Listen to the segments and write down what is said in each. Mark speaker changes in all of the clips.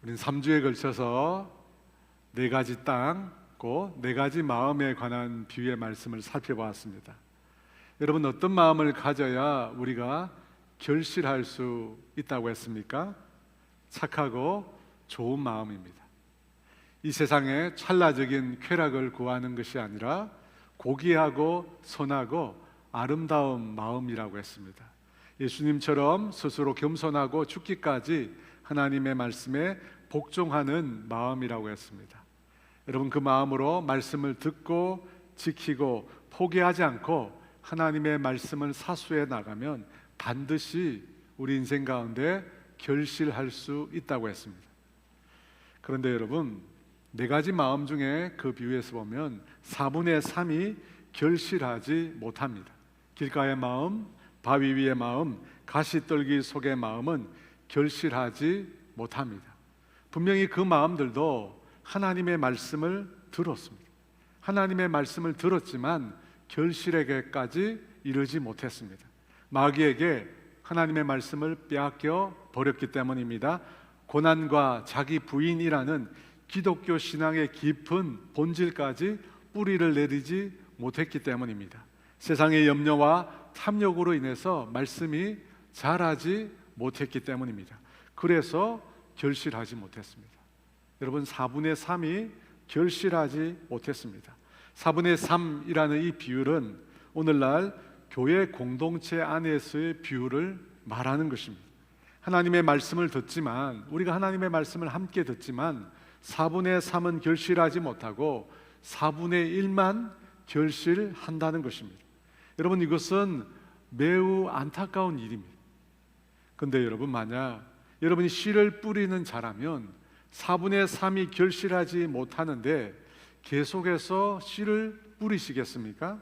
Speaker 1: 우리는 3주에 걸쳐서 네 가지 땅, 곧 네 가지 마음에 관한 비유의 말씀을 살펴보았습니다. 여러분, 어떤 마음을 가져야 우리가 결실할 수 있다고 했습니까? 착하고 좋은 마음입니다. 이 세상에 찰나적인 쾌락을 구하는 것이 아니라 고귀하고 선하고 아름다운 마음이라고 했습니다. 예수님처럼 스스로 겸손하고 죽기까지 하나님의 말씀에 복종하는 마음이라고 했습니다. 여러분, 그 마음으로 말씀을 듣고 지키고 포기하지 않고 하나님의 말씀을 사수해 나가면 반드시 우리 인생 가운데 결실할 수 있다고 했습니다. 그런데 여러분, 네 가지 마음 중에 그 비유에서 보면 4분의 3이 결실하지 못합니다. 길가의 마음, 바위 위의 마음, 가시떨기 속의 마음은 결실하지 못합니다. 분명히 그 마음들도 하나님의 말씀을 들었습니다. 하나님의 말씀을 들었지만 결실에게까지 이르지 못했습니다. 마귀에게 하나님의 말씀을 빼앗겨 버렸기 때문입니다. 고난과 자기 부인이라는 기독교 신앙의 깊은 본질까지 뿌리를 내리지 못했기 때문입니다. 세상의 염려와 탐욕으로 인해서 말씀이 자라지 못했기 때문입니다. 그래서 결실하지 못했습니다. 여러분, 4분의 3이 결실하지 못했습니다. 4분의 3이라는 이 비율은 오늘날 교회 공동체 안에서의 비율을 말하는 것입니다. 하나님의 말씀을 듣지만, 우리가 하나님의 말씀을 함께 듣지만 4분의 3은 결실하지 못하고 4분의 1만 결실한다는 것입니다. 여러분, 이것은 매우 안타까운 일입니다. 그런데 여러분, 만약 여러분이 씨를 뿌리는 자라면 4분의 3이 결실하지 못하는데 계속해서 씨를 뿌리시겠습니까?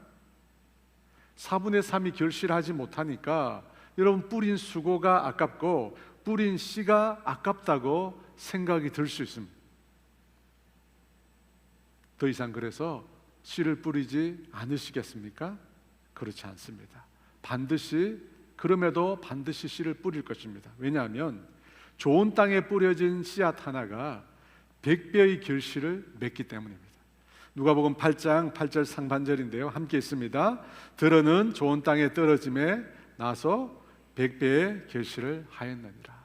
Speaker 1: 4분의 3이 결실하지 못하니까 여러분, 뿌린 수고가 아깝고 뿌린 씨가 아깝다고 생각이 들 수 있습니다. 더 이상 그래서 씨를 뿌리지 않으시겠습니까? 그렇지 않습니다. 그럼에도 반드시 씨를 뿌릴 것입니다. 왜냐하면 좋은 땅에 뿌려진 씨앗 하나가 100배의 결실을 맺기 때문입니다. 누가복음 8장 8절 상반절인데요, 함께 있습니다. 들어는 좋은 땅에 떨어짐에 나서 100배의 결실을 하였느니라.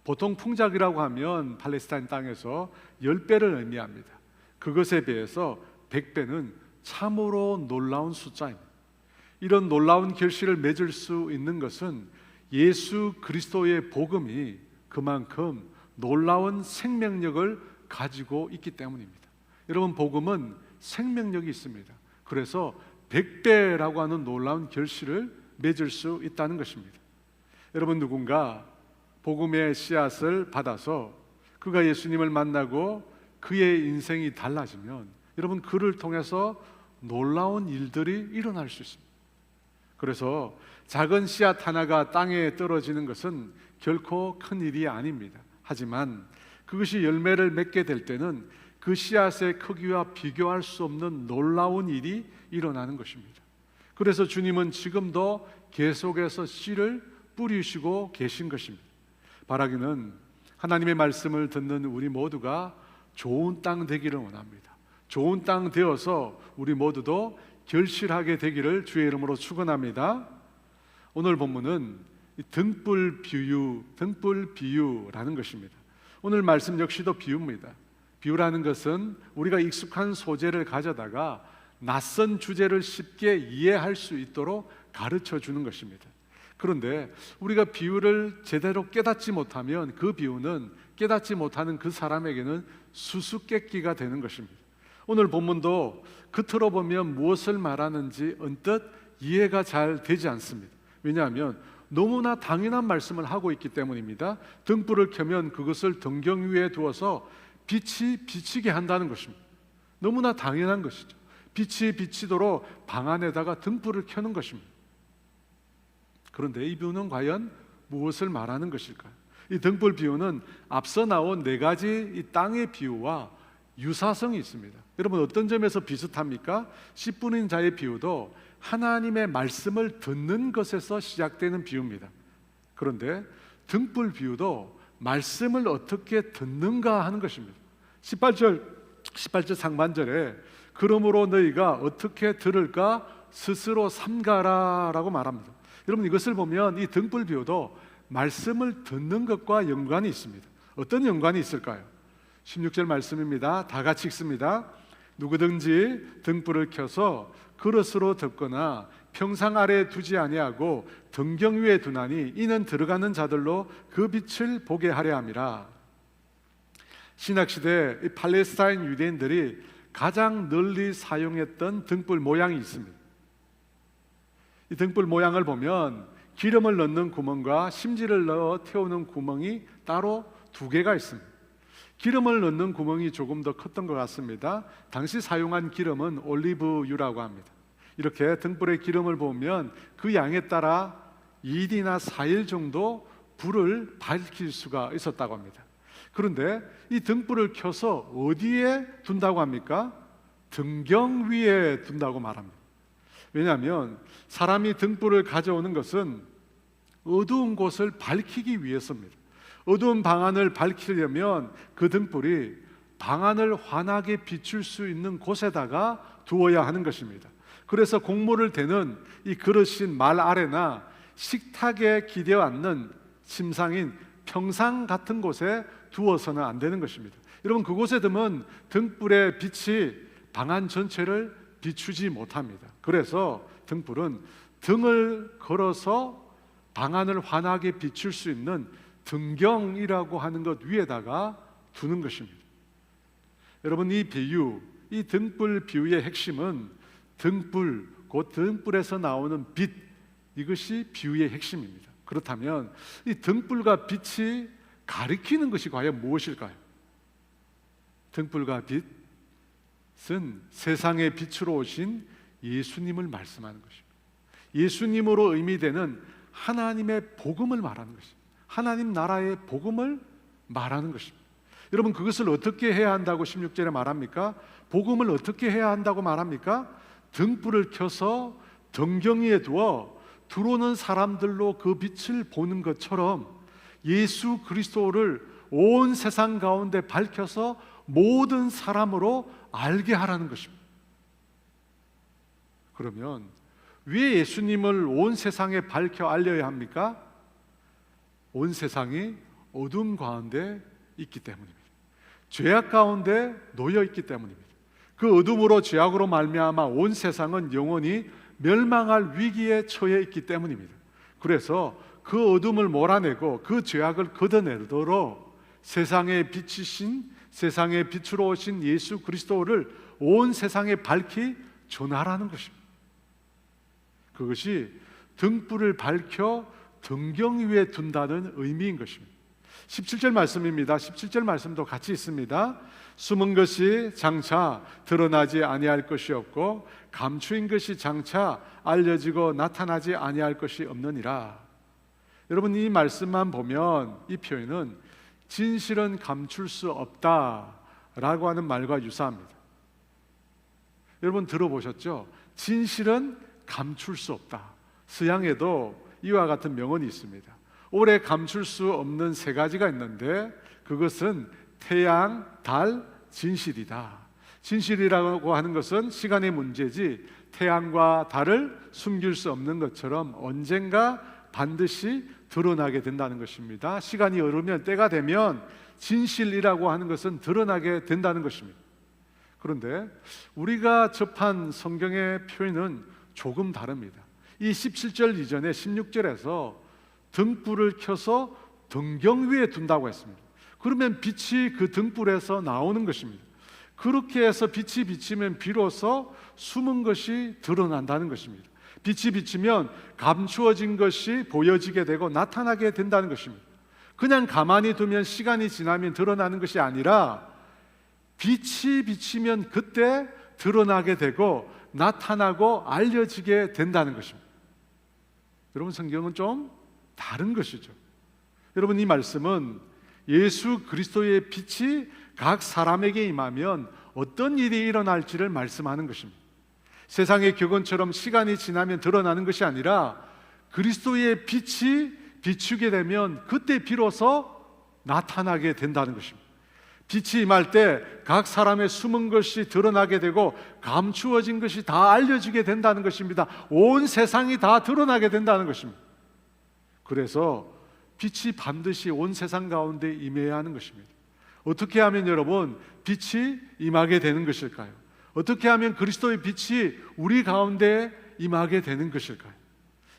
Speaker 1: 보통 풍작이라고 하면 팔레스타인 땅에서 10배를 의미합니다. 그것에 비해서 100배는 참으로 놀라운 숫자입니다. 이런 놀라운 결실을 맺을 수 있는 것은 예수 그리스도의 복음이 그만큼 놀라운 생명력을 가지고 있기 때문입니다. 여러분, 복음은 생명력이 있습니다. 그래서 100배라고 하는 놀라운 결실을 맺을 수 있다는 것입니다. 여러분, 누군가 복음의 씨앗을 받아서 그가 예수님을 만나고 그의 인생이 달라지면 여러분, 그를 통해서 놀라운 일들이 일어날 수 있습니다. 그래서 작은 씨앗 하나가 땅에 떨어지는 것은 결코 큰 일이 아닙니다. 하지만 그것이 열매를 맺게 될 때는 그 씨앗의 크기와 비교할 수 없는 놀라운 일이 일어나는 것입니다. 그래서 주님은 지금도 계속해서 씨를 뿌리시고 계신 것입니다. 바라기는 하나님의 말씀을 듣는 우리 모두가 좋은 땅 되기를 원합니다. 좋은 땅 되어서 우리 모두도 결실하게 되기를 주의 이름으로 축원합니다. 오늘 본문은 등불 비유라는 것입니다. 오늘 말씀 역시도 비유입니다. 비유라는 것은 우리가 익숙한 소재를 가져다가 낯선 주제를 쉽게 이해할 수 있도록 가르쳐 주는 것입니다. 그런데 우리가 비유를 제대로 깨닫지 못하면 그 비유는 깨닫지 못하는 그 사람에게는 수수께끼가 되는 것입니다. 오늘 본문도 겉으로 보면 무엇을 말하는지 언뜻 이해가 잘 되지 않습니다. 왜냐하면 너무나 당연한 말씀을 하고 있기 때문입니다. 등불을 켜면 그것을 등경 위에 두어서 빛이 비치게 한다는 것입니다. 너무나 당연한 것이죠. 빛이 비치도록 방 안에다가 등불을 켜는 것입니다. 그런데 이 비유는 과연 무엇을 말하는 것일까요? 이 등불 비유는 앞서 나온 네 가지 이 땅의 비유와 유사성이 있습니다. 여러분, 어떤 점에서 비슷합니까? 씨 뿌린 자의 비유도 하나님의 말씀을 듣는 것에서 시작되는 비유입니다. 그런데 등불 비유도 말씀을 어떻게 듣는가 하는 것입니다. 18절 상반절에 그러므로 너희가 어떻게 들을까 스스로 삼가라 라고 말합니다. 여러분, 이것을 보면 이 등불 비유도 말씀을 듣는 것과 연관이 있습니다. 어떤 연관이 있을까요? 16절 말씀입니다. 다 같이 읽습니다. 누구든지 등불을 켜서 그릇으로 덮거나 평상 아래에 두지 아니하고 등경 위에 두나니 이는 들어가는 자들로 그 빛을 보게 하려 함이라. 신학시대 이 팔레스타인 유대인들이 가장 널리 사용했던 등불 모양이 있습니다. 이 등불 모양을 보면 기름을 넣는 구멍과 심지를 넣어 태우는 구멍이 따로 두 개가 있습니다. 기름을 넣는 구멍이 조금 더 컸던 것 같습니다. 당시 사용한 기름은 올리브유라고 합니다. 이렇게 등불의 기름을 보면 그 양에 따라 2일이나 4일 정도 불을 밝힐 수가 있었다고 합니다. 그런데 이 등불을 켜서 어디에 둔다고 합니까? 등경 위에 둔다고 말합니다. 왜냐하면 사람이 등불을 가져오는 것은 어두운 곳을 밝히기 위해서입니다. 어두운 방안을 밝히려면 그 등불이 방안을 환하게 비출 수 있는 곳에다가 두어야 하는 것입니다. 그래서 곡물을 대는 이 그릇인 말 아래나 식탁에 기대어 앉는 침상인 평상 같은 곳에 두어서는 안 되는 것입니다. 여러분, 그곳에 두면 등불의 빛이 방안 전체를 비추지 못합니다. 그래서 등불은 등을 걸어서 방안을 환하게 비출 수 있는 등경이라고 하는 것 위에다가 두는 것입니다. 여러분, 이 비유, 이 등불 비유의 핵심은 등불, 곧 등불에서 나오는 빛, 이것이 비유의 핵심입니다. 그렇다면 이 등불과 빛이 가리키는 것이 과연 무엇일까요? 등불과 빛은 세상의 빛으로 오신 예수님을 말씀하는 것입니다. 예수님으로 의미되는 하나님의 복음을 말하는 것입니다. 하나님 나라의 복음을 말하는 것입니다. 여러분, 그것을 어떻게 해야 한다고 16절에 말합니까? 복음을 어떻게 해야 한다고 말합니까? 등불을 켜서 등경 위에 두어 들어오는 사람들로 그 빛을 보는 것처럼 예수 그리스도를 온 세상 가운데 밝혀서 모든 사람으로 알게 하라는 것입니다. 그러면 왜 예수님을 온 세상에 밝혀 알려야 합니까? 온 세상이 어둠 가운데 있기 때문입니다. 죄악 가운데 놓여 있기 때문입니다. 그 어둠으로 죄악으로 말미암아 온 세상은 영원히 멸망할 위기에 처해 있기 때문입니다. 그래서 그 어둠을 몰아내고 그 죄악을 걷어내도록 세상의 빛이신, 세상의 빛으로 오신 예수 그리스도를 온 세상에 밝히 전하라는 것입니다. 그것이 등불을 밝혀 등경 위에 둔다는 의미인 것입니다. 17절 말씀입니다. 17절 말씀도 같이 있습니다. 숨은 것이 장차 드러나지 아니할 것이 없고 감추인 것이 장차 알려지고 나타나지 아니할 것이 없느니라. 여러분, 이 말씀만 보면 이 표현은 진실은 감출 수 없다라고 하는 말과 유사합니다. 여러분, 들어보셨죠? 진실은 감출 수 없다. 서양에도 이와 같은 명언이 있습니다. 오래 감출 수 없는 세 가지가 있는데 그것은 태양, 달, 진실이다. 진실이라고 하는 것은 시간의 문제지 태양과 달을 숨길 수 없는 것처럼 언젠가 반드시 드러나게 된다는 것입니다. 시간이 흐르면, 때가 되면 진실이라고 하는 것은 드러나게 된다는 것입니다. 그런데 우리가 접한 성경의 표현은 조금 다릅니다. 이 17절 이전에 16절에서 등불을 켜서 등경 위에 둔다고 했습니다. 그러면 빛이 그 등불에서 나오는 것입니다. 그렇게 해서 빛이 비치면 비로소 숨은 것이 드러난다는 것입니다. 빛이 비치면 감추어진 것이 보여지게 되고 나타나게 된다는 것입니다. 그냥 가만히 두면 시간이 지나면 드러나는 것이 아니라 빛이 비치면 그때 드러나게 되고 나타나고 알려지게 된다는 것입니다. 여러분, 성경은 좀 다른 것이죠. 여러분, 이 말씀은 예수 그리스도의 빛이 각 사람에게 임하면 어떤 일이 일어날지를 말씀하는 것입니다. 세상의 격언처럼 시간이 지나면 드러나는 것이 아니라 그리스도의 빛이 비추게 되면 그때 비로소 나타나게 된다는 것입니다. 빛이 임할 때 각 사람의 숨은 것이 드러나게 되고 감추어진 것이 다 알려지게 된다는 것입니다. 온 세상이 다 드러나게 된다는 것입니다. 그래서 빛이 반드시 온 세상 가운데 임해야 하는 것입니다. 어떻게 하면 여러분 빛이 임하게 되는 것일까요? 어떻게 하면 그리스도의 빛이 우리 가운데 임하게 되는 것일까요?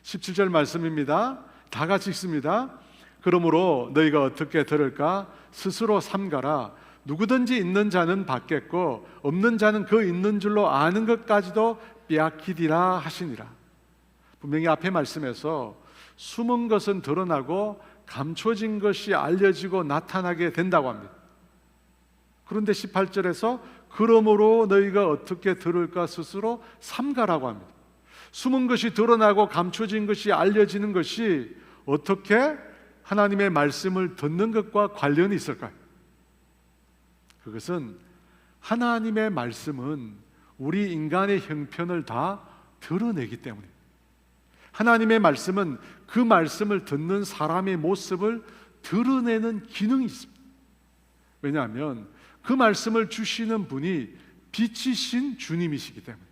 Speaker 1: 17절 말씀입니다. 다 같이 읽습니다. 그러므로 너희가 어떻게 들을까? 스스로 삼가라. 누구든지 있는 자는 받겠고 없는 자는 그 있는 줄로 아는 것까지도 빼앗기리라 하시니라. 분명히 앞에 말씀에서 숨은 것은 드러나고 감춰진 것이 알려지고 나타나게 된다고 합니다. 그런데 18절에서 그러므로 너희가 어떻게 들을까 스스로 삼가라고 합니다. 숨은 것이 드러나고 감춰진 것이 알려지는 것이 어떻게 하나님의 말씀을 듣는 것과 관련이 있을까요? 그것은 하나님의 말씀은 우리 인간의 형편을 다 드러내기 때문입니다. 하나님의 말씀은 그 말씀을 듣는 사람의 모습을 드러내는 기능이 있습니다. 왜냐하면 그 말씀을 주시는 분이 빛이신 주님이시기 때문에.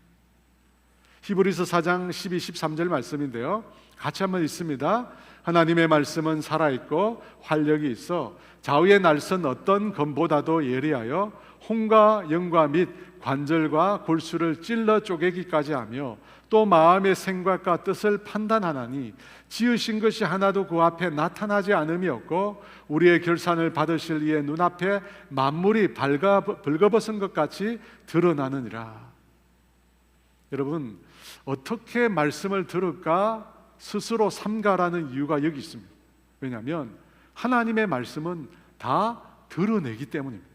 Speaker 1: 히브리서 4장 12, 13절 말씀인데요, 같이 한번 읽습니다. 하나님의 말씀은 살아있고 활력이 있어 좌우의 날선 어떤 검보다도 예리하여 혼과 영과 및 관절과 골수를 찔러 쪼개기까지 하며 또 마음의 생각과 뜻을 판단하나니 지으신 것이 하나도 그 앞에 나타나지 않음이 없고 우리의 결산을 받으실 이의 눈앞에 만물이 벌거벗은 것 같이 드러나느니라. 여러분, 어떻게 말씀을 들을까 스스로 삼가라는 이유가 여기 있습니다. 왜냐하면 하나님의 말씀은 다 드러내기 때문입니다.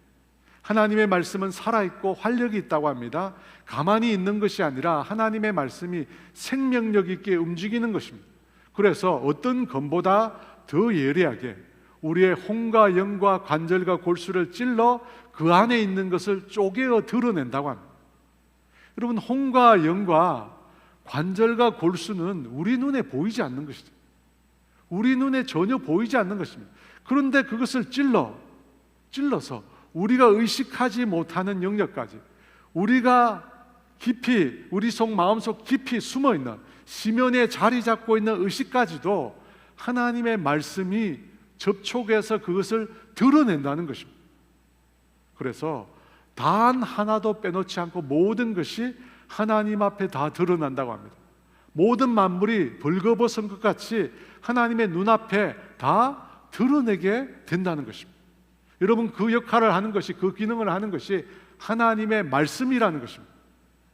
Speaker 1: 하나님의 말씀은 살아있고 활력이 있다고 합니다. 가만히 있는 것이 아니라 하나님의 말씀이 생명력 있게 움직이는 것입니다. 그래서 어떤 검보다 더 예리하게 우리의 혼과 영과 관절과 골수를 찔러 그 안에 있는 것을 쪼개어 드러낸다고 합니다. 여러분, 혼과 영과 관절과 골수는 우리 눈에 보이지 않는 것이죠. 우리 눈에 전혀 보이지 않는 것입니다. 그런데 그것을 찔러서 우리가 의식하지 못하는 영역까지, 우리가 깊이 우리 속 마음속 깊이 숨어있는 심연에 자리 잡고 있는 의식까지도 하나님의 말씀이 접촉해서 그것을 드러낸다는 것입니다. 그래서 단 하나도 빼놓지 않고 모든 것이 하나님 앞에 다 드러난다고 합니다. 모든 만물이 벌거벗은 것 같이 하나님의 눈앞에 다 드러내게 된다는 것입니다. 여러분, 그 역할을 하는 것이, 그 기능을 하는 것이 하나님의 말씀이라는 것입니다.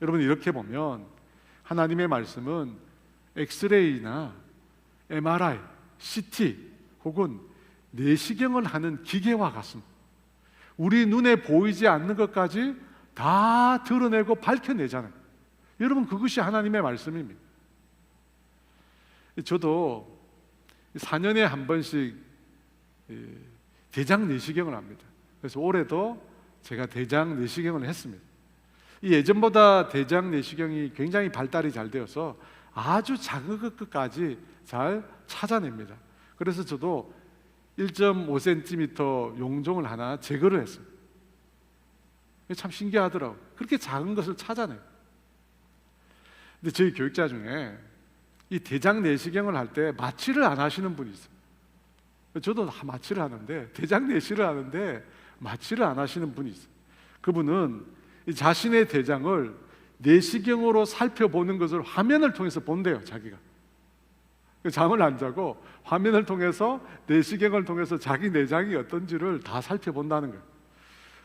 Speaker 1: 여러분, 이렇게 보면 하나님의 말씀은 엑스레이나 MRI, CT 혹은 내시경을 하는 기계와 같습니다. 우리 눈에 보이지 않는 것까지 다 드러내고 밝혀내잖아요. 여러분, 그것이 하나님의 말씀입니다. 저도 4년에 한 번씩 대장 내시경을 합니다. 그래서 올해도 제가 대장 내시경을 했습니다. 예전보다 대장 내시경이 굉장히 발달이 잘 되어서 아주 작은 것까지 잘 찾아냅니다. 그래서 저도 1.5cm 용종을 하나 제거를 했어요. 참 신기하더라고요. 그렇게 작은 것을 찾아내요. 근데 저희 교육자 중에 이 대장 내시경을 할 때 마취를 안 하시는 분이 있어요. 저도 마취를 하는데, 대장 내시를 하는데 마취를 안 하시는 분이 있어요. 그분은 자신의 대장을 내시경으로 살펴보는 것을 화면을 통해서 본대요. 자기가 잠을 안 자고 화면을 통해서, 내시경을 통해서 자기 내장이 어떤지를 다 살펴본다는 거예요.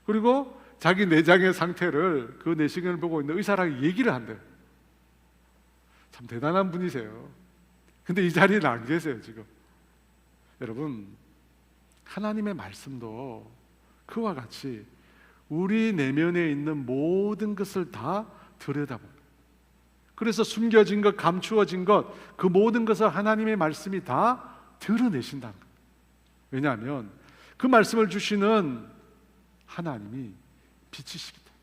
Speaker 1: 그리고 자기 내장의 상태를 그 내시경을 보고 있는 의사랑 얘기를 한대요. 참 대단한 분이세요. 근데 이 자리에는 안 계세요 지금. 여러분, 하나님의 말씀도 그와 같이 우리 내면에 있는 모든 것을 다 들여다봅니다. 그래서 숨겨진 것, 감추어진 것, 그 모든 것을 하나님의 말씀이 다 드러내신다는 거예요. 왜냐하면 그 말씀을 주시는 하나님이 빛이시기 때문에.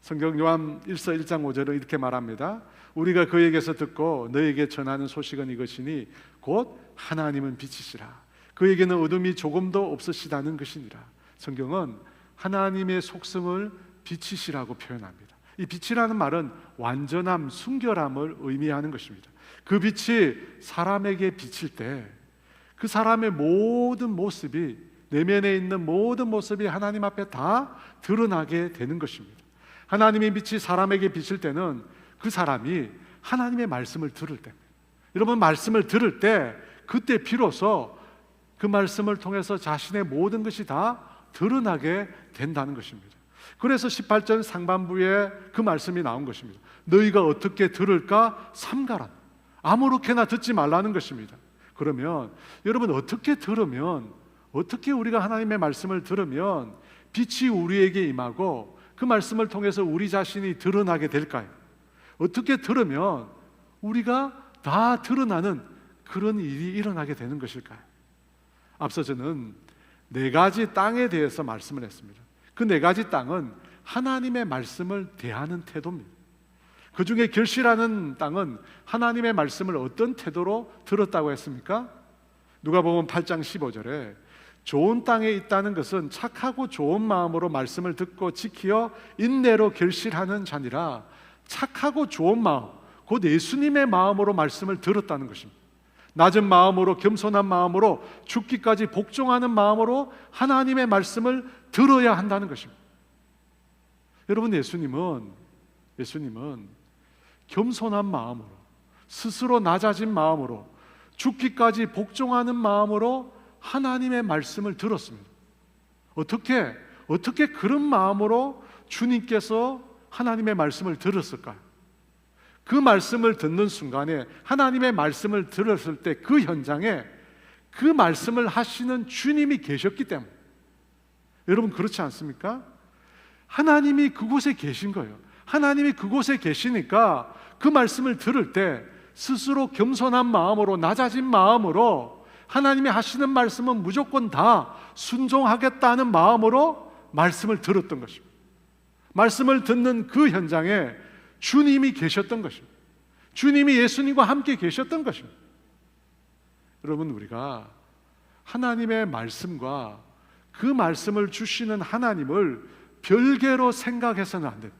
Speaker 1: 성경 요한 1서 1장 5절은 이렇게 말합니다. 우리가 그에게서 듣고 너에게 전하는 소식은 이것이니 곧 하나님은 빛이시라. 그에게는 어둠이 조금도 없으시다는 것이니라. 성경은 하나님의 속성을 빛이시라고 표현합니다. 이 빛이라는 말은 완전함, 순결함을 의미하는 것입니다. 그 빛이 사람에게 비칠 때 그 사람의 모든 모습이, 내면에 있는 모든 모습이 하나님 앞에 다 드러나게 되는 것입니다. 하나님의 빛이 사람에게 비칠 때는 그 사람이 하나님의 말씀을 들을 때입니다. 여러분, 말씀을 들을 때 그때 비로소 그 말씀을 통해서 자신의 모든 것이 다 드러나게 된다는 것입니다. 그래서 18절 상반부에 그 말씀이 나온 것입니다. 너희가 어떻게 들을까 삼가라. 아무렇게나 듣지 말라는 것입니다. 그러면 여러분, 어떻게 들으면, 어떻게 우리가 하나님의 말씀을 들으면 빛이 우리에게 임하고 그 말씀을 통해서 우리 자신이 드러나게 될까요? 어떻게 들으면 우리가 다 드러나는 그런 일이 일어나게 되는 것일까요? 앞서 저는 4가지 땅에 대해서 말씀을 했습니다. 그 4가지 땅은 하나님의 말씀을 대하는 태도입니다. 그 중에 결실하는 땅은 하나님의 말씀을 어떤 태도로 들었다고 했습니까? 누가복음 8장 15절에 좋은 땅에 있다는 것은 착하고 좋은 마음으로 말씀을 듣고 지키어 인내로 결실하는 자니라. 착하고 좋은 마음, 곧 예수님의 마음으로 말씀을 들었다는 것입니다. 낮은 마음으로, 겸손한 마음으로, 죽기까지 복종하는 마음으로 하나님의 말씀을 들어야 한다는 것입니다. 여러분, 예수님은 겸손한 마음으로, 스스로 낮아진 마음으로, 죽기까지 복종하는 마음으로 하나님의 말씀을 들었습니다. 어떻게 그런 마음으로 주님께서 하나님의 말씀을 들었을까요? 그 말씀을 듣는 순간에, 하나님의 말씀을 들었을 때 그 현장에 그 말씀을 하시는 주님이 계셨기 때문에. 여러분, 그렇지 않습니까? 하나님이 그곳에 계신 거예요. 하나님이 그곳에 계시니까 그 말씀을 들을 때 스스로 겸손한 마음으로, 낮아진 마음으로 하나님이 하시는 말씀은 무조건 다 순종하겠다는 마음으로 말씀을 들었던 것입니다. 말씀을 듣는 그 현장에 주님이 계셨던 것입니다. 주님이 예수님과 함께 계셨던 것입니다. 여러분, 우리가 하나님의 말씀과 그 말씀을 주시는 하나님을 별개로 생각해서는 안 됩니다.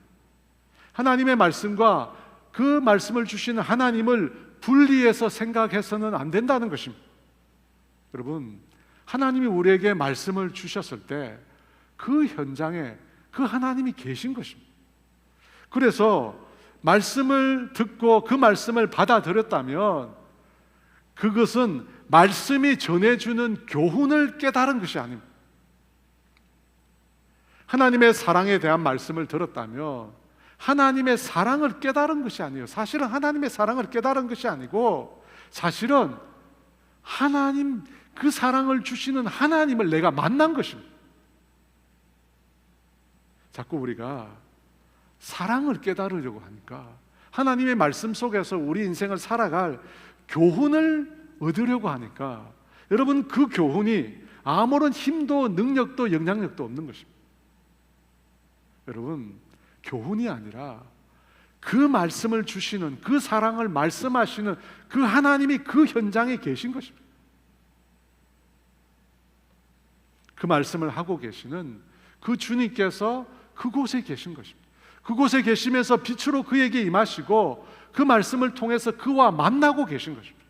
Speaker 1: 하나님의 말씀과 그 말씀을 주시는 하나님을 분리해서 생각해서는 안 된다는 것입니다. 여러분, 하나님이 우리에게 말씀을 주셨을 때 그 현장에 그 하나님이 계신 것입니다. 그래서 말씀을 듣고 그 말씀을 받아들였다면 그것은 말씀이 전해주는 교훈을 깨달은 것이 아닙니다. 하나님의 사랑에 대한 말씀을 들었다면 하나님의 사랑을 깨달은 것이 아니에요. 사실은 하나님의 사랑을 깨달은 것이 아니고, 사실은 하나님, 그 사랑을 주시는 하나님을 내가 만난 것입니다. 자꾸 우리가 사랑을 깨달으려고 하니까, 하나님의 말씀 속에서 우리 인생을 살아갈 교훈을 얻으려고 하니까, 여러분, 그 교훈이 아무런 힘도 능력도 영향력도 없는 것입니다. 여러분, 교훈이 아니라 그 말씀을 주시는, 그 사랑을 말씀하시는 그 하나님이 그 현장에 계신 것입니다. 그 말씀을 하고 계시는 그 주님께서 그곳에 계신 것입니다. 그곳에 계시면서 빛으로 그에게 임하시고 그 말씀을 통해서 그와 만나고 계신 것입니다.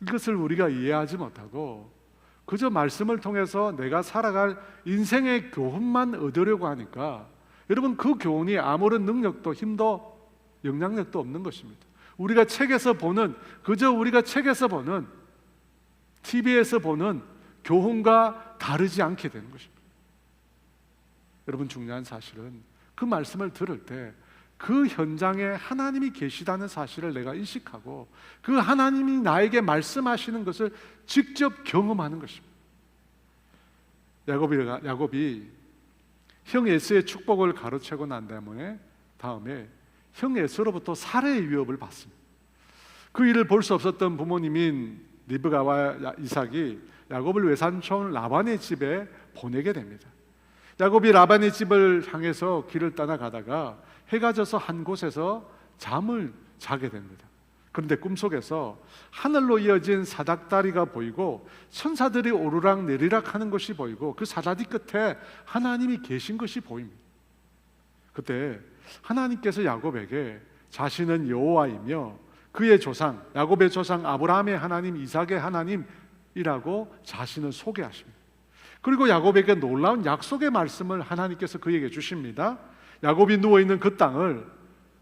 Speaker 1: 이것을 우리가 이해하지 못하고 그저 말씀을 통해서 내가 살아갈 인생의 교훈만 얻으려고 하니까, 여러분, 그 교훈이 아무런 능력도 힘도 영향력도 없는 것입니다. 우리가 책에서 보는, 그저 우리가 책에서 보는, TV에서 보는 교훈과 다르지 않게 되는 것입니다. 여러분, 중요한 사실은 그 말씀을 들을 때 그 현장에 하나님이 계시다는 사실을 내가 인식하고 그 하나님이 나에게 말씀하시는 것을 직접 경험하는 것입니다. 야곱이 형 에서의 축복을 가로채고 난 다음에 형 에서로부터 살해의 위협을 받습니다. 그 일을 볼 수 없었던 부모님인 리브가와 이삭이 야곱을 외삼촌 라반의 집에 보내게 됩니다. 야곱이 라반의 집을 향해서 길을 떠나가다가 해가 져서 한 곳에서 잠을 자게 됩니다. 그런데 꿈속에서 하늘로 이어진 사닥다리가 보이고 천사들이 오르락 내리락 하는 것이 보이고 그 사다리 끝에 하나님이 계신 것이 보입니다. 그때 하나님께서 야곱에게 자신은 여호와이며 그의 조상, 야곱의 조상 아브라함의 하나님, 이삭의 하나님이라고 자신을 소개하십니다. 그리고 야곱에게 놀라운 약속의 말씀을 하나님께서 그에게 주십니다. 야곱이 누워있는 그 땅을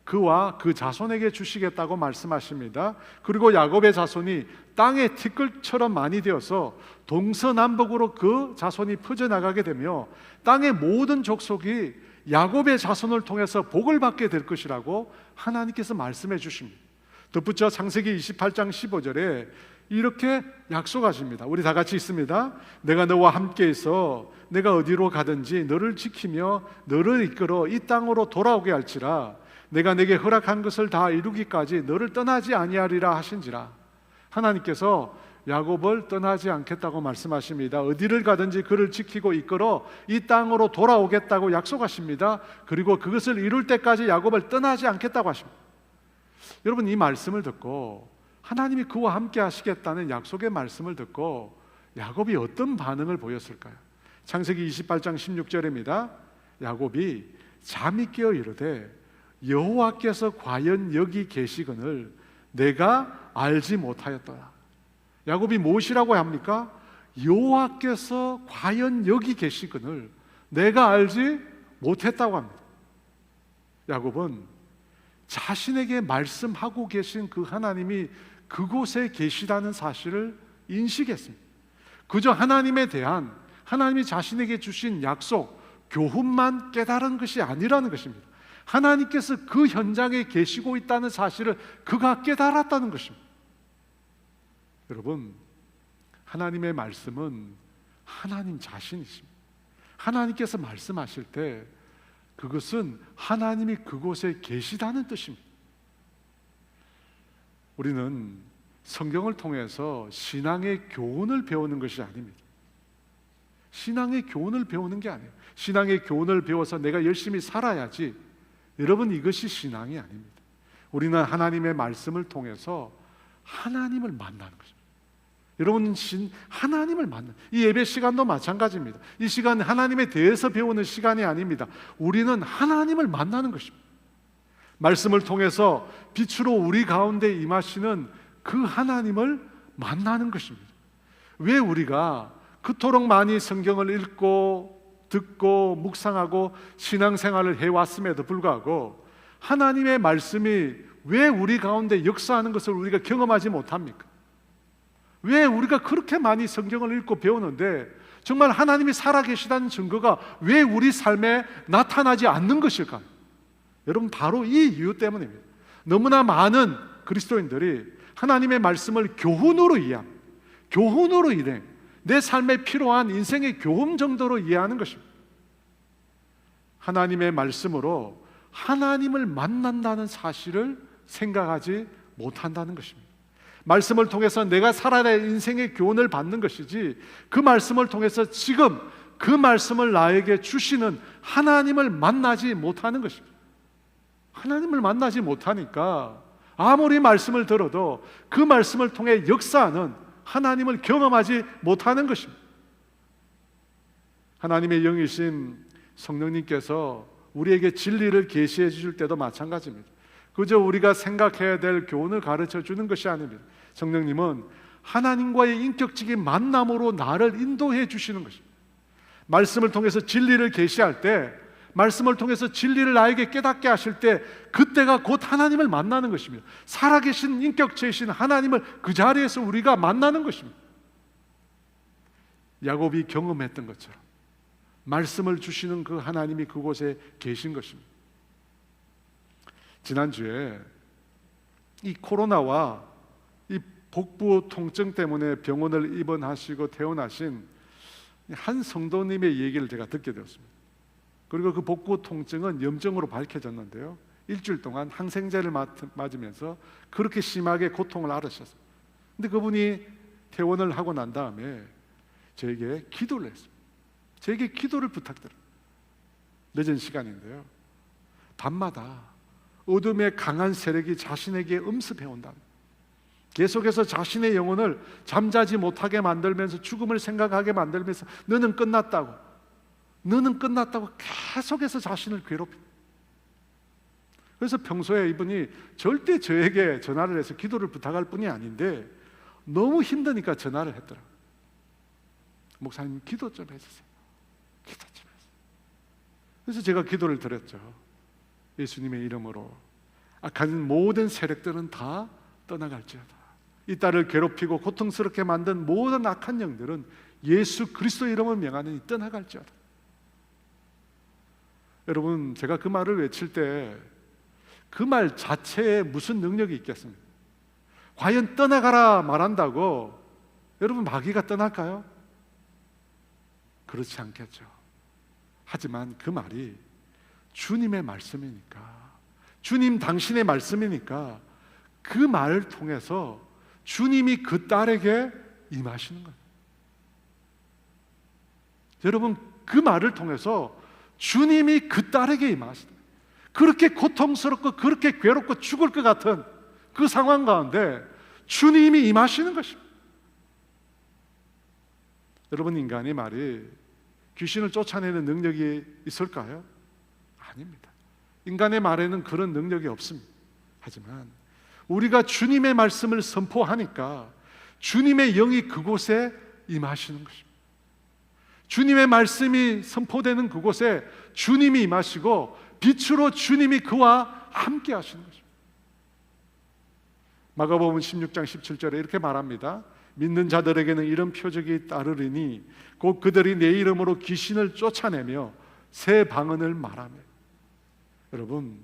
Speaker 1: 그와 그 자손에게 주시겠다고 말씀하십니다. 그리고 야곱의 자손이 땅의 티끌처럼 많이 되어서 동서남북으로 그 자손이 퍼져나가게 되며 땅의 모든 족속이 야곱의 자손을 통해서 복을 받게 될 것이라고 하나님께서 말씀해 주십니다. 덧붙여 창세기 28장 15절에 이렇게 약속하십니다. 우리 다 같이 있습니다. 내가 너와 함께 있어 내가 어디로 가든지 너를 지키며 너를 이끌어 이 땅으로 돌아오게 할지라. 내가 내게 허락한 것을 다 이루기까지 너를 떠나지 아니하리라 하신지라. 하나님께서 야곱을 떠나지 않겠다고 말씀하십니다. 어디를 가든지 그를 지키고 이끌어 이 땅으로 돌아오겠다고 약속하십니다. 그리고 그것을 이룰 때까지 야곱을 떠나지 않겠다고 하십니다. 여러분, 이 말씀을 듣고 하나님이 그와 함께 하시겠다는 약속의 말씀을 듣고 야곱이 어떤 반응을 보였을까요? 창세기 28장 16절입니다. 야곱이 잠이 깨어 이르되 여호와께서 과연 여기 계시거늘 내가 알지 못하였더라. 야곱이 무엇이라고 합니까? 여호와께서 과연 여기 계시거늘 내가 알지 못했다고 합니다. 야곱은 자신에게 말씀하고 계신 그 하나님이 그곳에 계시다는 사실을 인식했습니다. 그저 하나님에 대한 하나님이 자신에게 주신 약속, 교훈만 깨달은 것이 아니라는 것입니다. 하나님께서 그 현장에 계시고 있다는 사실을 그가 깨달았다는 것입니다. 여러분, 하나님의 말씀은 하나님 자신이십니다. 하나님께서 말씀하실 때 그것은 하나님이 그곳에 계시다는 뜻입니다. 우리는 성경을 통해서 신앙의 교훈을 배우는 것이 아닙니다. 신앙의 교훈을 배우는 게 아니에요. 신앙의 교훈을 배워서 내가 열심히 살아야지. 여러분, 이것이 신앙이 아닙니다. 우리는 하나님의 말씀을 통해서 하나님을 만나는 것입니다. 여러분, 하나님을 만나는, 이 예배 시간도 마찬가지입니다. 이 시간 하나님에 대해서 배우는 시간이 아닙니다. 우리는 하나님을 만나는 것입니다. 말씀을 통해서 빛으로 우리 가운데 임하시는 그 하나님을 만나는 것입니다. 왜 우리가 그토록 많이 성경을 읽고 듣고 묵상하고 신앙생활을 해왔음에도 불구하고 하나님의 말씀이 왜 우리 가운데 역사하는 것을 우리가 경험하지 못합니까? 왜 우리가 그렇게 많이 성경을 읽고 배우는데 정말 하나님이 살아계시다는 증거가 왜 우리 삶에 나타나지 않는 것일까? 여러분, 바로 이 이유 때문입니다. 너무나 많은 그리스도인들이 하나님의 말씀을 교훈으로 이해합니다. 교훈으로 이해, 내 삶에 필요한 인생의 교훈 정도로 이해하는 것입니다. 하나님의 말씀으로 하나님을 만난다는 사실을 생각하지 못한다는 것입니다. 말씀을 통해서 내가 살아야 할 인생의 교훈을 받는 것이지, 그 말씀을 통해서 지금 그 말씀을 나에게 주시는 하나님을 만나지 못하는 것입니다. 하나님을 만나지 못하니까 아무리 말씀을 들어도 그 말씀을 통해 역사하는 하나님을 경험하지 못하는 것입니다. 하나님의 영이신 성령님께서 우리에게 진리를 계시해 주실 때도 마찬가지입니다. 그저 우리가 생각해야 될 교훈을 가르쳐 주는 것이 아닙니다. 성령님은 하나님과의 인격적인 만남으로 나를 인도해 주시는 것입니다. 말씀을 통해서 진리를 계시할 때, 말씀을 통해서 진리를 나에게 깨닫게 하실 때, 그때가 곧 하나님을 만나는 것입니다. 살아계신 인격체이신 하나님을 그 자리에서 우리가 만나는 것입니다. 야곱이 경험했던 것처럼 말씀을 주시는 그 하나님이 그곳에 계신 것입니다. 지난주에 이 코로나와 이 복부 통증 때문에 병원을 입원하시고 퇴원하신 한 성도님의 얘기를 제가 듣게 되었습니다. 그리고 그 복부 통증은 염증으로 밝혀졌는데요, 일주일 동안 항생제를 맞으면서 그렇게 심하게 고통을 앓으셨습니다. 근데 그분이 퇴원을 하고 난 다음에 저에게 기도를 했습니다. 저에게 기도를 부탁드립니다. 늦은 시간인데요, 밤마다 어둠의 강한 세력이 자신에게 음습해 온다. 계속해서 자신의 영혼을 잠자지 못하게 만들면서 죽음을 생각하게 만들면서 너는 끝났다고 계속해서 자신을 괴롭힙니다. 그래서 평소에 이분이 절대 저에게 전화를 해서 기도를 부탁할 뿐이 아닌데 너무 힘드니까 전화를 했더라고요. 목사님 기도 좀 해주세요. 기도 좀 해주세요. 그래서 제가 기도를 드렸죠. 예수님의 이름으로 악한 모든 세력들은 다 떠나갈지어다. 이 딸을 괴롭히고 고통스럽게 만든 모든 악한 영들은 예수 그리스도 이름을 명하느니 떠나갈지어다. 여러분, 제가 그 말을 외칠 때 그 말 자체에 무슨 능력이 있겠습니까? 과연 떠나가라 말한다고 여러분 마귀가 떠날까요? 그렇지 않겠죠. 하지만 그 말이 주님의 말씀이니까, 주님 당신의 말씀이니까 그 말을 통해서 주님이 그 딸에게 임하시는 거예요. 여러분, 그 말을 통해서 주님이 그 딸에게 임하시는 거예요. 그렇게 고통스럽고 그렇게 괴롭고 죽을 것 같은 그 상황 가운데 주님이 임하시는 것입니다. 여러분, 인간의 말이 귀신을 쫓아내는 능력이 있을까요? 아닙니다. 인간의 말에는 그런 능력이 없습니다. 하지만 우리가 주님의 말씀을 선포하니까 주님의 영이 그곳에 임하시는 것입니다. 주님의 말씀이 선포되는 그곳에 주님이 임하시고 빛으로 주님이 그와 함께 하시는 것입니다. 마가복음 16장 17절에 이렇게 말합니다. 믿는 자들에게는 이런 표적이 따르리니 곧 그들이 내 이름으로 귀신을 쫓아내며 새 방언을 말하며. 여러분,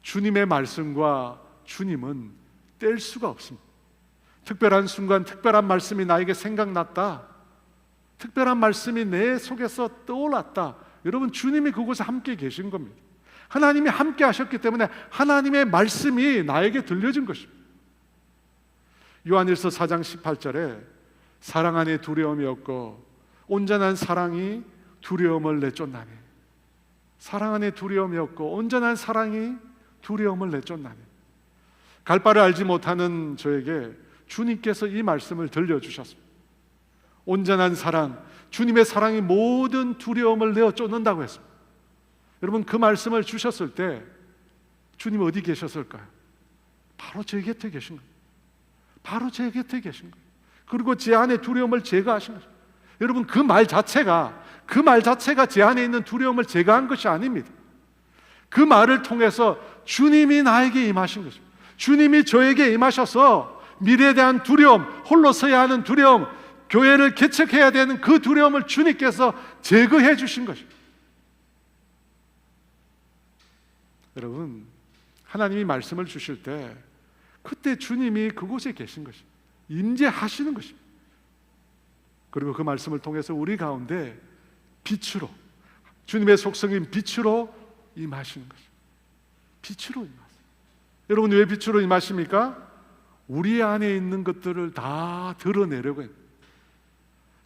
Speaker 1: 주님의 말씀과 주님은 뗄 수가 없습니다. 특별한 순간 특별한 말씀이 나에게 생각났다, 특별한 말씀이 내 속에서 떠올랐다, 여러분, 주님이 그곳에 함께 계신 겁니다. 하나님이 함께 하셨기 때문에 하나님의 말씀이 나에게 들려진 것입니다. 요한일서 4장 18절에 사랑 안에 두려움이 없고 온전한 사랑이 두려움을 내쫓나니, 사랑 안에 두려움이 없고 온전한 사랑이 두려움을 내쫓나니. 갈 바를 알지 못하는 저에게 주님께서 이 말씀을 들려주셨습니다. 온전한 사랑, 주님의 사랑이 모든 두려움을 내어쫓는다고 했습니다. 여러분, 그 말씀을 주셨을 때 주님 어디 계셨을까요? 바로 제 곁에 계신 거예요. 바로 제 곁에 계신 거예요. 그리고 제 안에 두려움을 제거하신 거죠. 여러분, 그 말 자체가 제 안에 있는 두려움을 제거한 것이 아닙니다. 그 말을 통해서 주님이 나에게 임하신 것입니다. 주님이 저에게 임하셔서 미래에 대한 두려움, 홀로 서야 하는 두려움, 교회를 개척해야 되는 그 두려움을 주님께서 제거해 주신 것입니다. 여러분, 하나님이 말씀을 주실 때 그때 주님이 그곳에 계신 것입니다. 임재하시는 것입니다. 그리고 그 말씀을 통해서 우리 가운데 빛으로, 주님의 속성인 빛으로 임하시는 것입니다. 빛으로 임하세요. 여러분, 왜 빛으로 임하십니까? 우리 안에 있는 것들을 다 드러내려고 해요.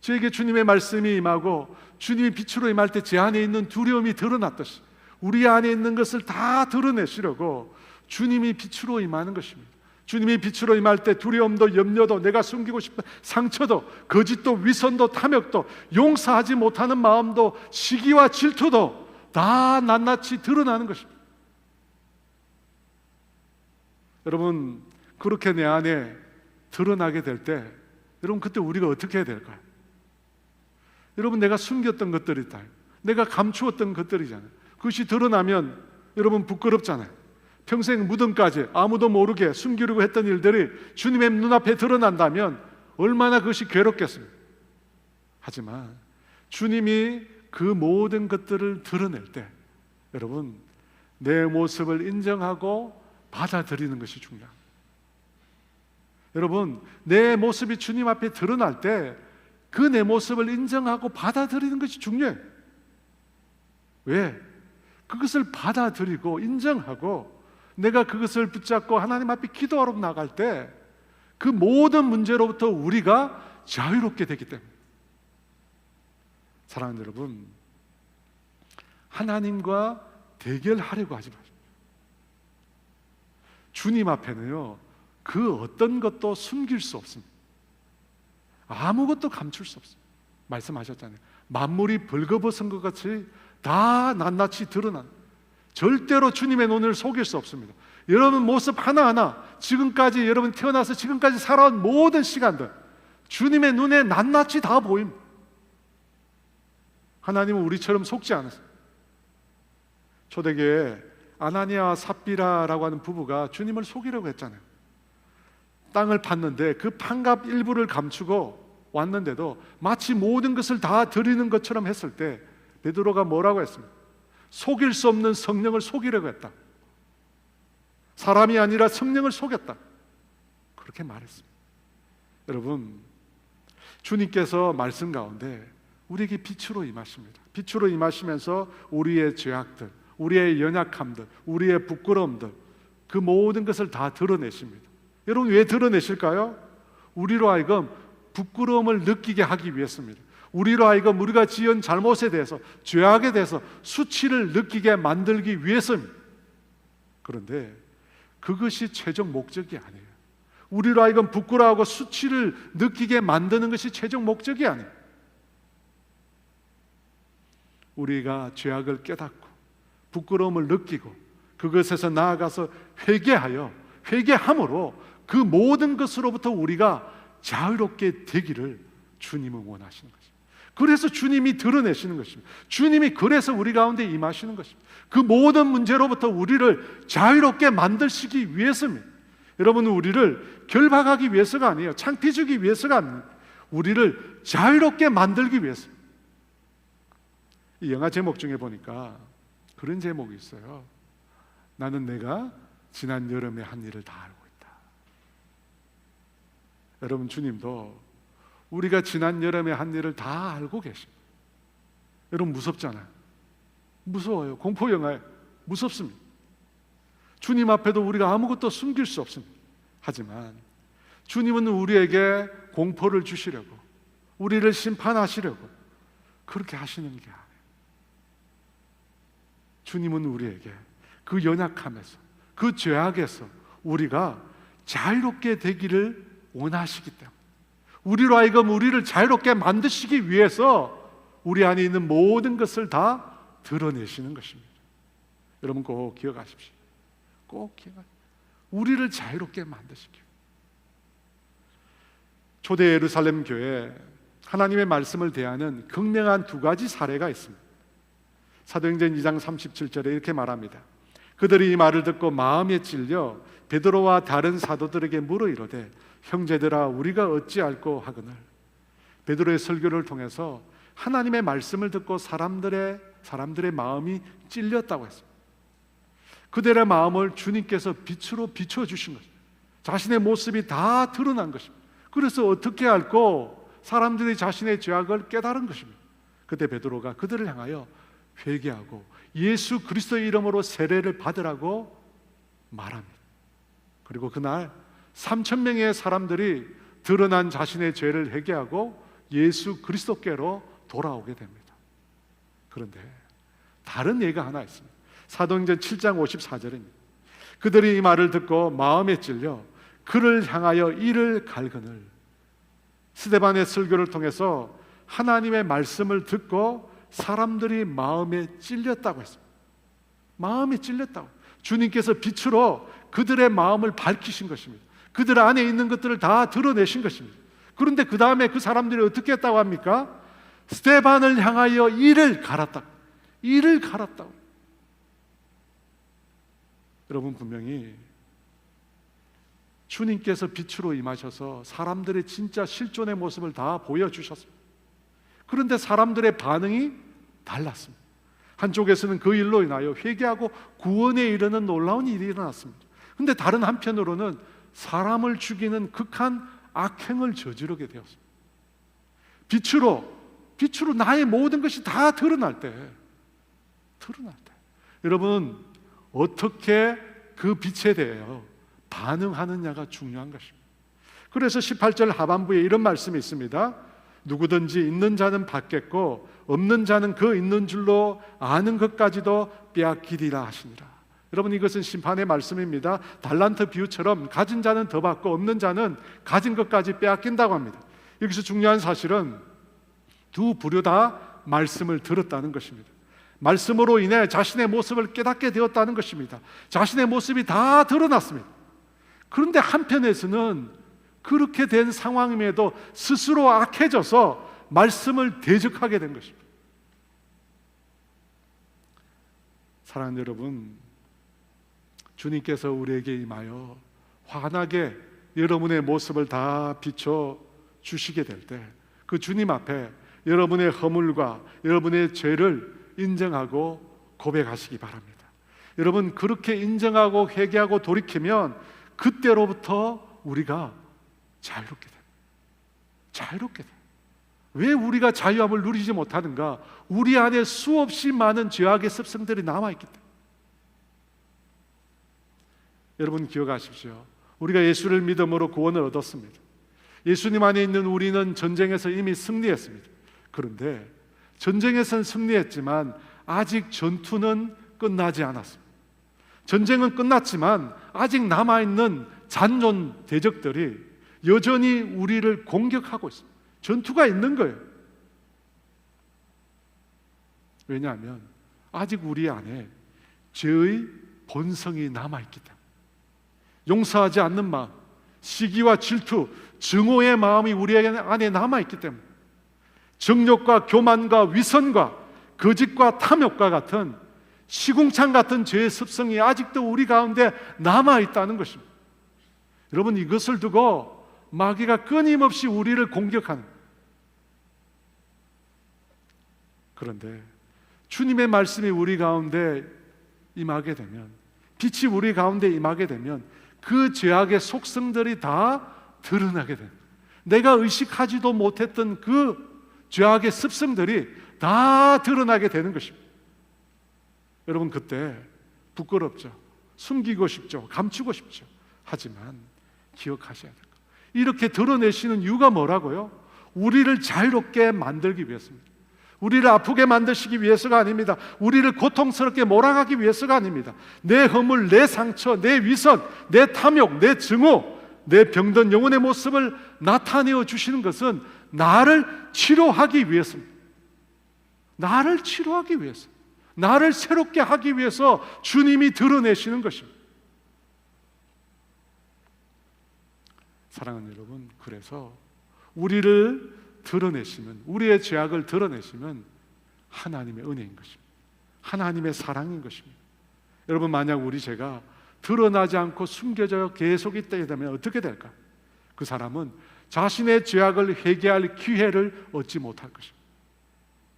Speaker 1: 저에게 주님의 말씀이 임하고 주님이 빛으로 임할 때 제 안에 있는 두려움이 드러났듯이 우리 안에 있는 것을 다 드러내시려고 주님이 빛으로 임하는 것입니다. 주님이 빛으로 임할 때 두려움도 염려도 내가 숨기고 싶은 상처도 거짓도 위선도 탐욕도 용서하지 못하는 마음도 시기와 질투도 다 낱낱이 드러나는 것입니다. 여러분, 그렇게 내 안에 드러나게 될 때 여러분, 그때 우리가 어떻게 해야 될까요? 여러분, 내가 숨겼던 것들이 있다, 내가 감추었던 것들이잖아요. 그것이 드러나면 여러분 부끄럽잖아요. 평생 무덤까지 아무도 모르게 숨기려고 했던 일들이 주님의 눈앞에 드러난다면 얼마나 그것이 괴롭겠습니까? 하지만 주님이 그 모든 것들을 드러낼 때 여러분, 내 모습을 인정하고 받아들이는 것이 중요합니다. 여러분, 내 모습이 주님 앞에 드러날 때 그 내 모습을 인정하고 받아들이는 것이 중요해요. 왜? 그것을 받아들이고 인정하고 내가 그것을 붙잡고 하나님 앞에 기도하러 나갈 때 그 모든 문제로부터 우리가 자유롭게 되기 때문에. 사랑하는 여러분, 하나님과 대결하려고 하지 마십시오. 주님 앞에는요, 그 어떤 것도 숨길 수 없습니다. 아무것도 감출 수 없습니다. 말씀하셨잖아요. 만물이 벌거벗은 것 같이 다 낱낱이 드러난, 절대로 주님의 눈을 속일 수 없습니다. 여러분 모습 하나하나, 지금까지 여러분 태어나서 지금까지 살아온 모든 시간들 주님의 눈에 낱낱이 다 보입니다. 하나님은 우리처럼 속지 않으세요. 초대교회에 아나니아와 삽비라라고 하는 부부가 주님을 속이려고 했잖아요. 땅을 팠는데 그 판값 일부를 감추고 왔는데도 마치 모든 것을 다 드리는 것처럼 했을 때 베드로가 뭐라고 했습니까? 속일 수 없는 성령을 속이려고 했다. 사람이 아니라 성령을 속였다. 그렇게 말했습니다. 여러분, 주님께서 말씀 가운데 우리에게 빛으로 임하십니다. 빛으로 임하시면서 우리의 죄악들, 우리의 연약함들, 우리의 부끄러움들, 그 모든 것을 다 드러내십니다. 여러분, 왜 드러내실까요? 우리로 하여금 부끄러움을 느끼게 하기 위해서입니다. 우리로 하여금 우리가 지은 잘못에 대해서, 죄악에 대해서 수치를 느끼게 만들기 위해서입니다. 그런데 그것이 최종 목적이 아니에요. 우리로 하여금 부끄러워하고 수치를 느끼게 만드는 것이 최종 목적이 아니에요. 우리가 죄악을 깨닫고 부끄러움을 느끼고 그것에서 나아가서 회개함으로 그 모든 것으로부터 우리가 자유롭게 되기를 주님은 원하시는 것입니다. 그래서 주님이 드러내시는 것입니다. 주님이 그래서 우리 가운데 임하시는 것입니다. 그 모든 문제로부터 우리를 자유롭게 만드시기 위해서입니다. 여러분은 우리를 결박하기 위해서가 아니에요. 창피주기 위해서가 아닙니다. 우리를 자유롭게 만들기 위해서. 이 영화 제목 중에 보니까 그런 제목이 있어요. 나는 내가 지난 여름에 한 일을 다 알고 있다. 여러분, 주님도 우리가 지난 여름에 한 일을 다 알고 계십니다. 여러분, 무섭잖아요. 무서워요. 공포 영화에 무섭습니다. 주님 앞에도 우리가 아무것도 숨길 수 없습니다. 하지만 주님은 우리에게 공포를 주시려고, 우리를 심판하시려고 그렇게 하시는 게 아니에요. 주님은 우리에게 그 연약함에서, 그 죄악에서 우리가 자유롭게 되기를 원하시기 때문에, 우리로 하여금 우리를 자유롭게 만드시기 위해서 우리 안에 있는 모든 것을 다 드러내시는 것입니다. 여러분 꼭 기억하십시오. 꼭 기억하십시오. 우리를 자유롭게 만드시기 위해. 초대 예루살렘 교회에 하나님의 말씀을 대하는 극명한 두 가지 사례가 있습니다. 사도행전 2장 37절에 이렇게 말합니다. 그들이 이 말을 듣고 마음에 찔려 베드로와 다른 사도들에게 물어 이르되 형제들아 우리가 어찌할꼬 하거늘. 베드로의 설교를 통해서 하나님의 말씀을 듣고 사람들의 마음이 찔렸다고 했습니다. 그들의 마음을 주님께서 빛으로 비춰주신 것입니다. 자신의 모습이 다 드러난 것입니다. 그래서 어떻게 할꼬? 사람들이 자신의 죄악을 깨달은 것입니다. 그때 베드로가 그들을 향하여 회개하고 예수 그리스도의 이름으로 세례를 받으라고 말합니다. 그리고 그날 3,000명의 사람들이 드러난 자신의 죄를 회개하고 예수 그리스도께로 돌아오게 됩니다. 그런데 다른 예가 하나 있습니다. 사도행전 7장 54절입니다. 그들이 이 말을 듣고 마음에 찔려 그를 향하여 이를 갈거늘. 스데반의 설교를 통해서 하나님의 말씀을 듣고 사람들이 마음에 찔렸다고 했습니다. 마음에 찔렸다고. 주님께서 빛으로 그들의 마음을 밝히신 것입니다. 그들 안에 있는 것들을 다 드러내신 것입니다. 그런데 그 다음에 그 사람들이 어떻게 했다고 합니까? 스데반을 향하여 이를 갈았다. 이를 갈았다고. 여러분, 분명히 주님께서 빛으로 임하셔서 사람들의 진짜 실존의 모습을 다 보여주셨습니다. 그런데 사람들의 반응이 달랐습니다. 한쪽에서는 그 일로 인하여 회개하고 구원에 이르는 놀라운 일이 일어났습니다. 그런데 다른 한편으로는 사람을 죽이는 극한 악행을 저지르게 되었습니다. 빛으로 나의 모든 것이 다 드러날 때 여러분, 어떻게 그 빛에 대하여 반응하느냐가 중요한 것입니다. 그래서 18절 하반부에 이런 말씀이 있습니다. 누구든지 있는 자는 받겠고 없는 자는 그 있는 줄로 아는 것까지도 빼앗기리라 하시니라. 여러분, 이것은 심판의 말씀입니다. 달란트 비유처럼 가진 자는 더 받고 없는 자는 가진 것까지 빼앗긴다고 합니다. 여기서 중요한 사실은 두 부류 다 말씀을 들었다는 것입니다. 말씀으로 인해 자신의 모습을 깨닫게 되었다는 것입니다. 자신의 모습이 다 드러났습니다. 그런데 한편에서는 그렇게 된 상황임에도 스스로 악해져서 말씀을 대적하게 된 것입니다. 사랑하는 여러분, 주님께서 우리에게 임하여 환하게 여러분의 모습을 다 비춰 주시게 될 때 그 주님 앞에 여러분의 허물과 여러분의 죄를 인정하고 고백하시기 바랍니다. 여러분, 그렇게 인정하고 회개하고 돌이키면 그때로부터 우리가 자유롭게 됩니다. 자유롭게 돼요. 왜 우리가 자유함을 누리지 못하는가? 우리 안에 수없이 많은 죄악의 습성들이 남아있기 때문에. 여러분, 기억하십시오. 우리가 예수를 믿음으로 구원을 얻었습니다. 예수님 안에 있는 우리는 전쟁에서 이미 승리했습니다. 그런데 전쟁에서는 승리했지만 아직 전투는 끝나지 않았습니다. 전쟁은 끝났지만 아직 남아있는 잔존 대적들이 여전히 우리를 공격하고 있습니다. 전투가 있는 거예요. 왜냐하면 아직 우리 안에 죄의 본성이 남아있기 때문에. 용서하지 않는 마음, 시기와 질투, 증오의 마음이 우리 안에 남아있기 때문에 정욕과 교만과 위선과 거짓과 탐욕과 같은 시궁창 같은 죄의 습성이 아직도 우리 가운데 남아있다는 것입니다. 여러분, 이것을 두고 마귀가 끊임없이 우리를 공격하는. 그런데 주님의 말씀이 우리 가운데 임하게 되면, 빛이 우리 가운데 임하게 되면 그 죄악의 속성들이 다 드러나게 됩니다. 내가 의식하지도 못했던 그 죄악의 습성들이 다 드러나게 되는 것입니다. 여러분, 그때 부끄럽죠. 숨기고 싶죠. 감추고 싶죠. 하지만 기억하셔야 됩니다. 이렇게 드러내시는 이유가 뭐라고요? 우리를 자유롭게 만들기 위해서입니다. 우리를 아프게 만드시기 위해서가 아닙니다. 우리를 고통스럽게 몰아가기 위해서가 아닙니다. 내 허물, 내 상처, 내 위선, 내 탐욕, 내 증오, 내 병든 영혼의 모습을 나타내어 주시는 것은 나를 치료하기 위해서입니다. 나를 치료하기 위해서, 나를 새롭게 하기 위해서 주님이 드러내시는 것입니다. 사랑하는 여러분, 그래서 우리를 드러내시면, 우리의 죄악을 드러내시면 하나님의 은혜인 것입니다. 하나님의 사랑인 것입니다. 여러분, 만약 우리 죄가 드러나지 않고 숨겨져 계속 있게 되면 어떻게 될까? 그 사람은 자신의 죄악을 회개할 기회를 얻지 못할 것입니다.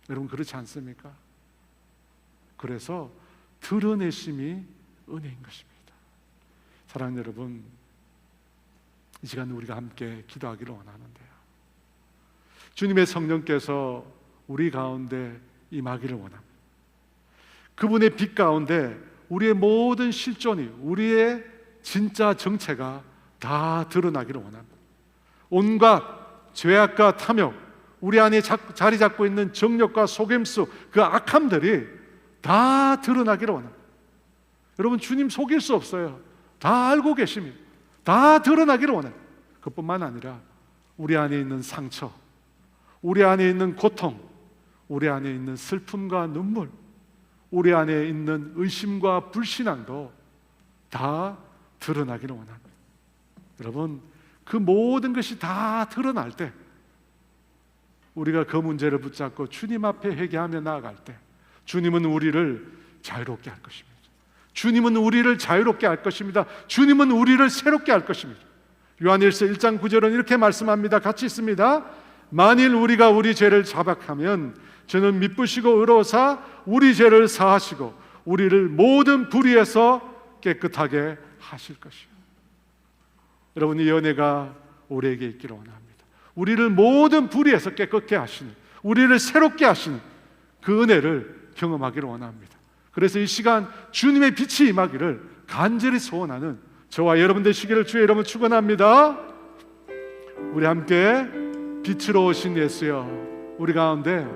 Speaker 1: 여러분, 그렇지 않습니까? 그래서 드러내심이 은혜인 것입니다. 사랑하는 여러분, 이 시간 우리가 함께 기도하기를 원하는데요, 주님의 성령께서 우리 가운데 임하기를 원합니다. 그분의 빛 가운데 우리의 모든 실존이, 우리의 진짜 정체가 다 드러나기를 원합니다. 온갖 죄악과 탐욕, 우리 안에 자리 잡고 있는 정욕과 속임수, 그 악함들이 다 드러나기를 원합니다. 여러분, 주님 속일 수 없어요. 다 알고 계십니다. 다 드러나기를 원해요. 그뿐만 아니라 우리 안에 있는 상처, 우리 안에 있는 고통, 우리 안에 있는 슬픔과 눈물, 우리 안에 있는 의심과 불신앙도 다 드러나기를 원합니다. 여러분, 그 모든 것이 다 드러날 때, 우리가 그 문제를 붙잡고 주님 앞에 회개하며 나아갈 때 주님은 우리를 자유롭게 할 것입니다. 주님은 우리를 자유롭게 할 것입니다. 주님은 우리를 새롭게 할 것입니다. 요한일서 1장 9절은 이렇게 말씀합니다. 같이 있습니다. 만일 우리가 우리 죄를 자박하면 저는 미쁘시고 의로우사 우리 죄를 사하시고 우리를 모든 불의에서 깨끗하게 하실 것이요. 여러분, 이 은혜가 우리에게 있기를 원합니다. 우리를 모든 불의에서 깨끗게 하시는, 우리를 새롭게 하시는 그 은혜를 경험하기를 원합니다. 그래서 이 시간 주님의 빛이 임하기를 간절히 소원하는 저와 여러분 되시기를 주의 이름으로 축원합니다. 우리 함께 빛으로 오신 예수여, 우리 가운데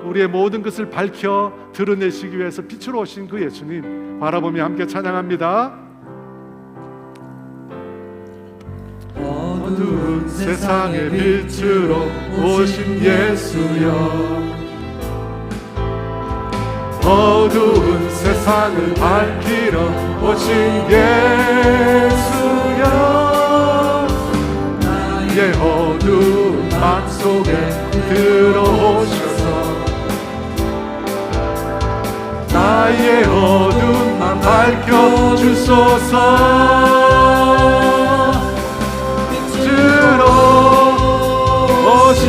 Speaker 1: 우리의 모든 것을 밝혀 드러내시기 위해서 빛으로 오신 그 예수님 바라보며 함께 찬양합니다. 어두운 세상의 빛으로 오신 예수여, 어두운 세상을 밝히러 오신 예수여, 나의 어두운 맘 속에 들어오셔서 나의 어두운 맘 밝혀주소서. 빛으로 오신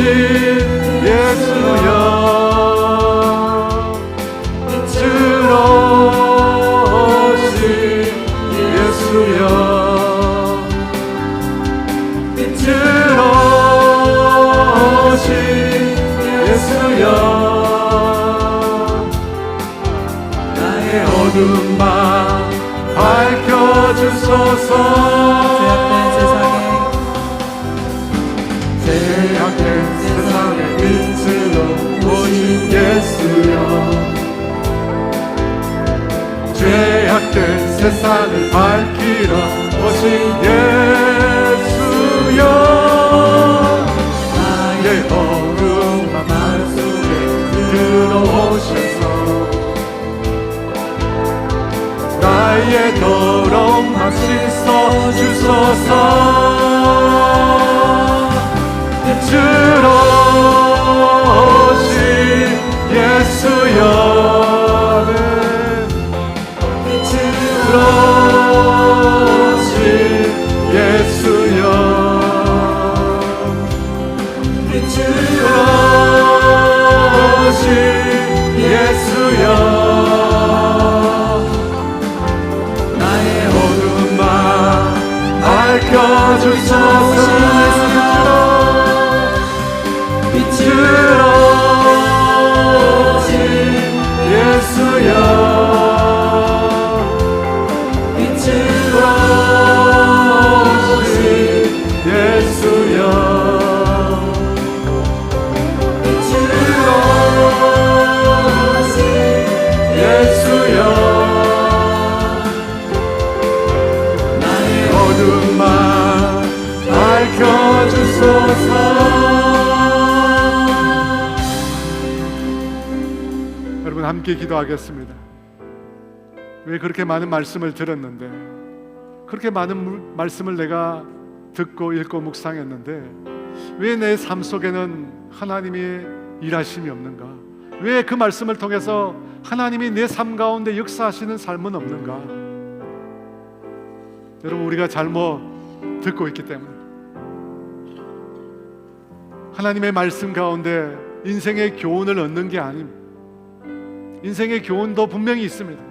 Speaker 1: 예수여, 빛으로 오신 예수여, 빛으로 오신 예수여, 나의 어두운 맘 밝혀주소서. 죄악된 세상의 빛으로 오신 예수여, 죄악된 세상을 밝히러 오신 예수여, 나의 어두운 맘 속에 들어오셔서 나의 더러운 맘 씻어주소서. 빛으로 오신 예수여, 빛으로 오신 예수여, 빛으로 오신 예수여, 나의 어두운 맘 밝혀주소서. 빛으로 오신 예수여, 빛으로 오신 예수여, 빛으로 오신 예수여, 나의 어두운 맘 밝혀주소서. 함께 기도하겠습니다. 왜 그렇게 많은 말씀을 들었는데, 그렇게 많은 말씀을 내가 듣고 읽고 묵상했는데 왜 내 삶 속에는 하나님의 일하심이 없는가? 왜 그 말씀을 통해서 하나님이 내 삶 가운데 역사하시는 삶은 없는가? 여러분, 우리가 잘못 듣고 있기 때문에 하나님의 말씀 가운데 인생의 교훈을 얻는 게 아닙니다. 인생의 교훈도 분명히 있습니다.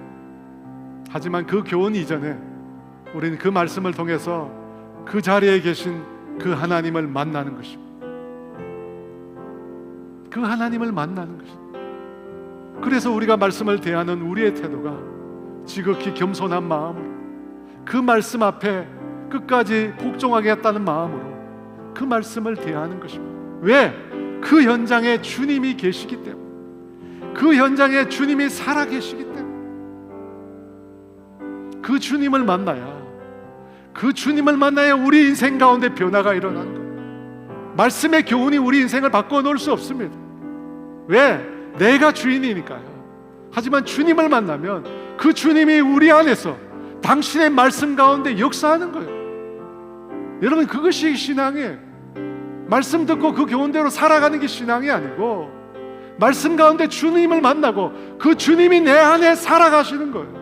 Speaker 1: 하지만 그 교훈 이전에 우리는 그 말씀을 통해서 그 자리에 계신 그 하나님을 만나는 것입니다. 그 하나님을 만나는 것입니다. 그래서 우리가 말씀을 대하는 우리의 태도가 지극히 겸손한 마음으로, 그 말씀 앞에 끝까지 복종하겠다는 마음으로 그 말씀을 대하는 것입니다. 왜? 그 현장에 주님이 계시기 때문에, 그 현장에 주님이 살아계시기 때문에, 그 주님을 만나야, 그 주님을 만나야 우리 인생 가운데 변화가 일어나는 거예요. 말씀의 교훈이 우리 인생을 바꿔놓을 수 없습니다. 왜? 내가 주인이니까요. 하지만 주님을 만나면 그 주님이 우리 안에서 당신의 말씀 가운데 역사하는 거예요. 여러분, 그것이 신앙이에요. 말씀 듣고 그 교훈대로 살아가는 게 신앙이 아니고, 말씀 가운데 주님을 만나고 그 주님이 내 안에 살아가시는 거예요.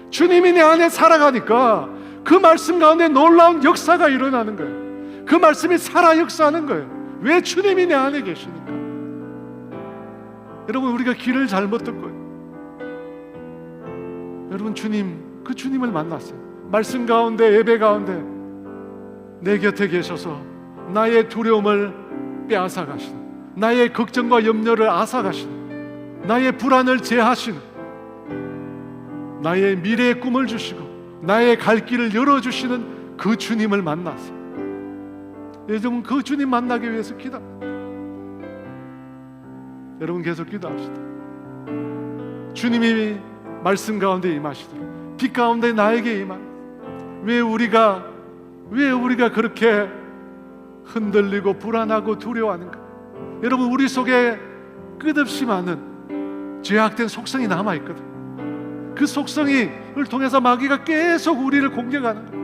Speaker 1: 주님이 내 안에 살아가니까 그 말씀 가운데 놀라운 역사가 일어나는 거예요. 그 말씀이 살아 역사하는 거예요. 왜? 주님이 내 안에 계시니까. 여러분, 우리가 길을 잘못 듣고요. 여러분, 주님, 그 주님을 만났어요. 말씀 가운데, 예배 가운데 내 곁에 계셔서 나의 두려움을 빼앗아 가시는, 나의 걱정과 염려를 앗아 가시는, 나의 불안을 제하시는, 나의 미래의 꿈을 주시고 나의 갈 길을 열어주시는 그 주님을 만났어요. 요즘은 그 주님 만나기 위해서 기도합니다. 여러분 계속 기도합시다. 주님이 말씀 가운데 임하시도록, 빛 가운데 나에게 임하. 왜 우리가 그렇게 흔들리고 불안하고 두려워하는가? 여러분, 우리 속에 끝없이 많은 죄악된 속성이 남아있거든. 그 속성을 통해서 마귀가 계속 우리를 공격하는 거야.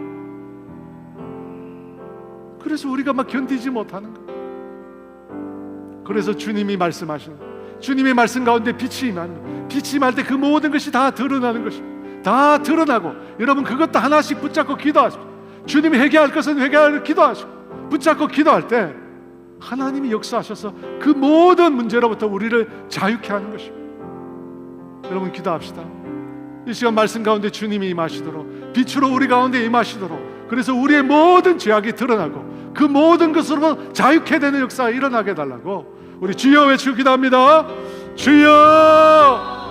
Speaker 1: 그래서 우리가 막 견디지 못하는 거야. 그래서 주님이 말씀하시는 거야. 주님의 말씀 가운데 빛이 임하는 거야. 빛이 임할 때 그 모든 것이 다 드러나는 것입니다. 다 드러나고, 여러분 그것도 하나씩 붙잡고 기도하십시오. 주님이 회개할 것은 회개하려 기도하시고, 붙잡고 기도할 때 하나님이 역사하셔서 그 모든 문제로부터 우리를 자유케 하는 것입니다. 여러분 기도합시다. 이 시간 말씀 가운데 주님이 임하시도록, 빛으로 우리 가운데 임하시도록, 그래서 우리의 모든 죄악이 드러나고 그 모든 것으로 자유케 되는 역사가 일어나게 해달라고 우리 주여 외치고 기도합니다. 주여!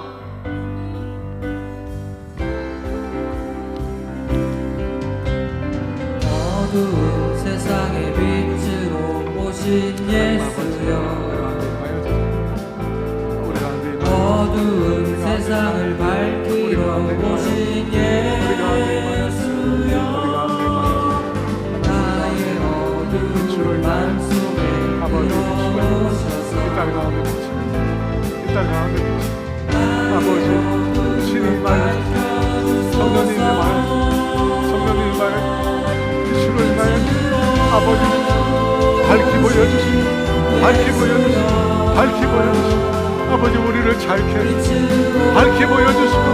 Speaker 2: 어두운 세상의 빛으로 오신 예수여, 어두운 세상을 밝히러 오신 예수여, 나의 어두운 맘속에 들어오셔서
Speaker 1: 이 땅 가운데 아버지 신의 말, 성령님의 말, 성령님의 말, 빛으로 인하여 아버지 밝히 보여주시고, 밝히 보여주시고, 밝히 보여주시고, 아버지 우리를 잘케 밝히 보여주시고,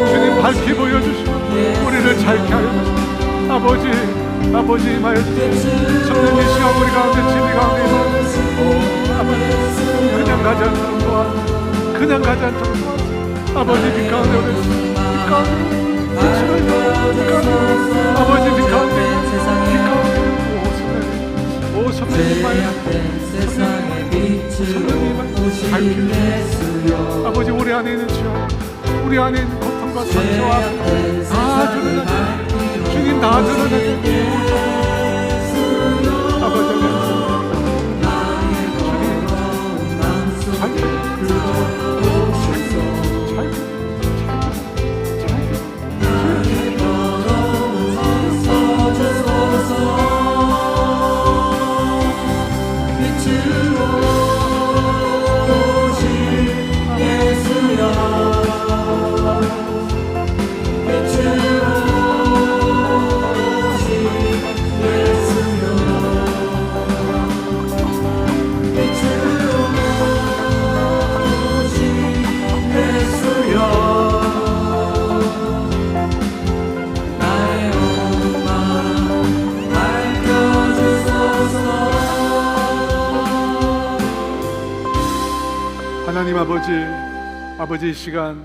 Speaker 1: 주님 밝히 보여주시고 우리를 잘케 하여 주시고, 아버지 임하여 주시고, 성령 이 시간 우리 가운데 진리 가운데 임하여 주시고, 아버지 그냥 가지 않도록 도와주시고, 그냥 가지 않도록 도와주시고, 아버지 빛 가운데 오래 주시고, 빛 가운데 빛으로 임하여 아버지 빛 가운데 오 성령님 임하여
Speaker 2: 세상의 빛으로 오신 예수여,
Speaker 1: 아버지 우리 안에 있는 죄악, 우리 안에 있는 고통과 상처와 다 드러나게, 주님 다 드러나게 아버지 하나님 아버지 이 시간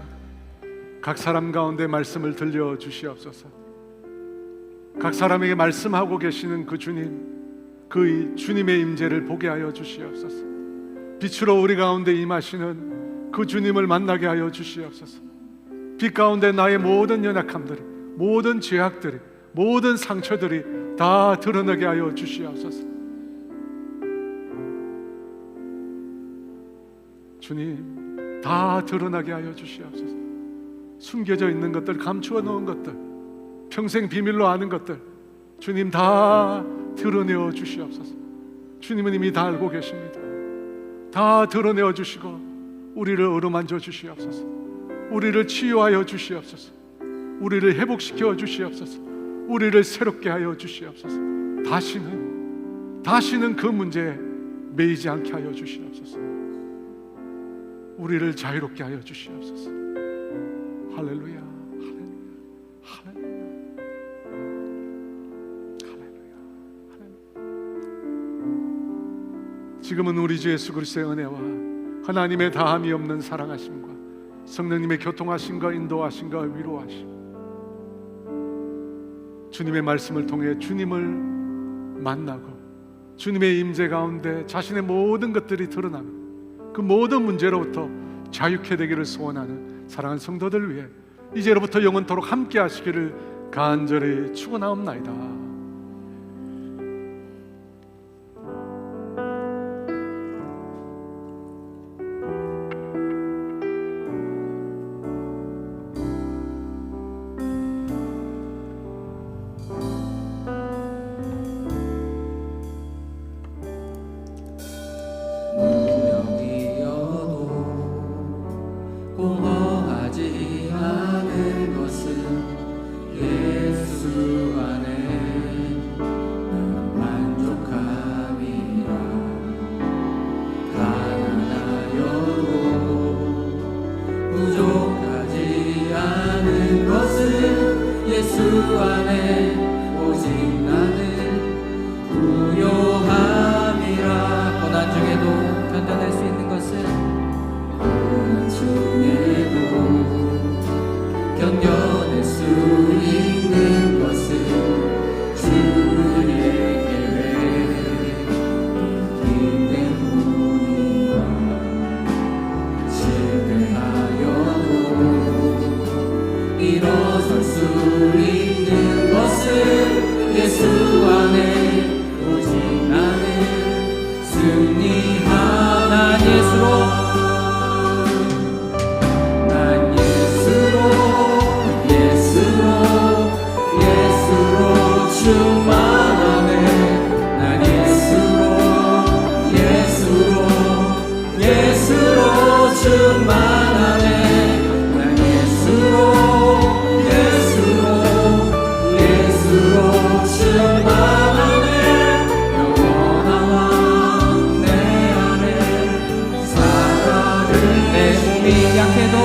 Speaker 1: 각 사람 가운데 말씀을 들려 주시옵소서. 각 사람에게 말씀하고 계시는 그 주님, 그 주님의 임재를 보게 하여 주시옵소서. 빛으로 우리 가운데 임하시는 그 주님을 만나게 하여 주시옵소서. 빛 가운데 나의 모든 연약함들이, 모든 죄악들이, 모든 상처들이 다 드러나게 하여 주시옵소서. 주님 다 드러나게 하여 주시옵소서. 숨겨져 있는 것들, 감추어 놓은 것들, 평생 비밀로 아는 것들, 주님 다 드러내어 주시옵소서. 주님은 이미 다 알고 계십니다. 다 드러내어 주시고 우리를 어루만져 주시옵소서. 우리를 치유하여 주시옵소서. 우리를 회복시켜 주시옵소서. 우리를 새롭게 하여 주시옵소서. 다시는 그 문제에 매이지 않게 하여 주시옵소서. 우리를 자유롭게 하여 주시옵소서. 할렐루야, 할렐루야, 할렐루야, 할렐루야. 지금은 우리 주 예수 그리스도의 은혜와 하나님의 다함이 없는 사랑하심과 성령님의 교통하심과 인도하심과 위로하심, 주님의 말씀을 통해 주님을 만나고 주님의 임재 가운데 자신의 모든 것들이 드러나는 그 모든 문제로부터 자유케 되기를 소원하는 사랑하는 성도들 위해 이제로부터 영원토록 함께 하시기를 간절히 축원하옵나이다.
Speaker 2: 난 예수로 예수로 예수로 충만하네 난 예수로 예수로 예수로 충만하네 난 예수로 예수로 예수로 충만하네 영원한 왕 내 안에 살아를 내 몸이 약해도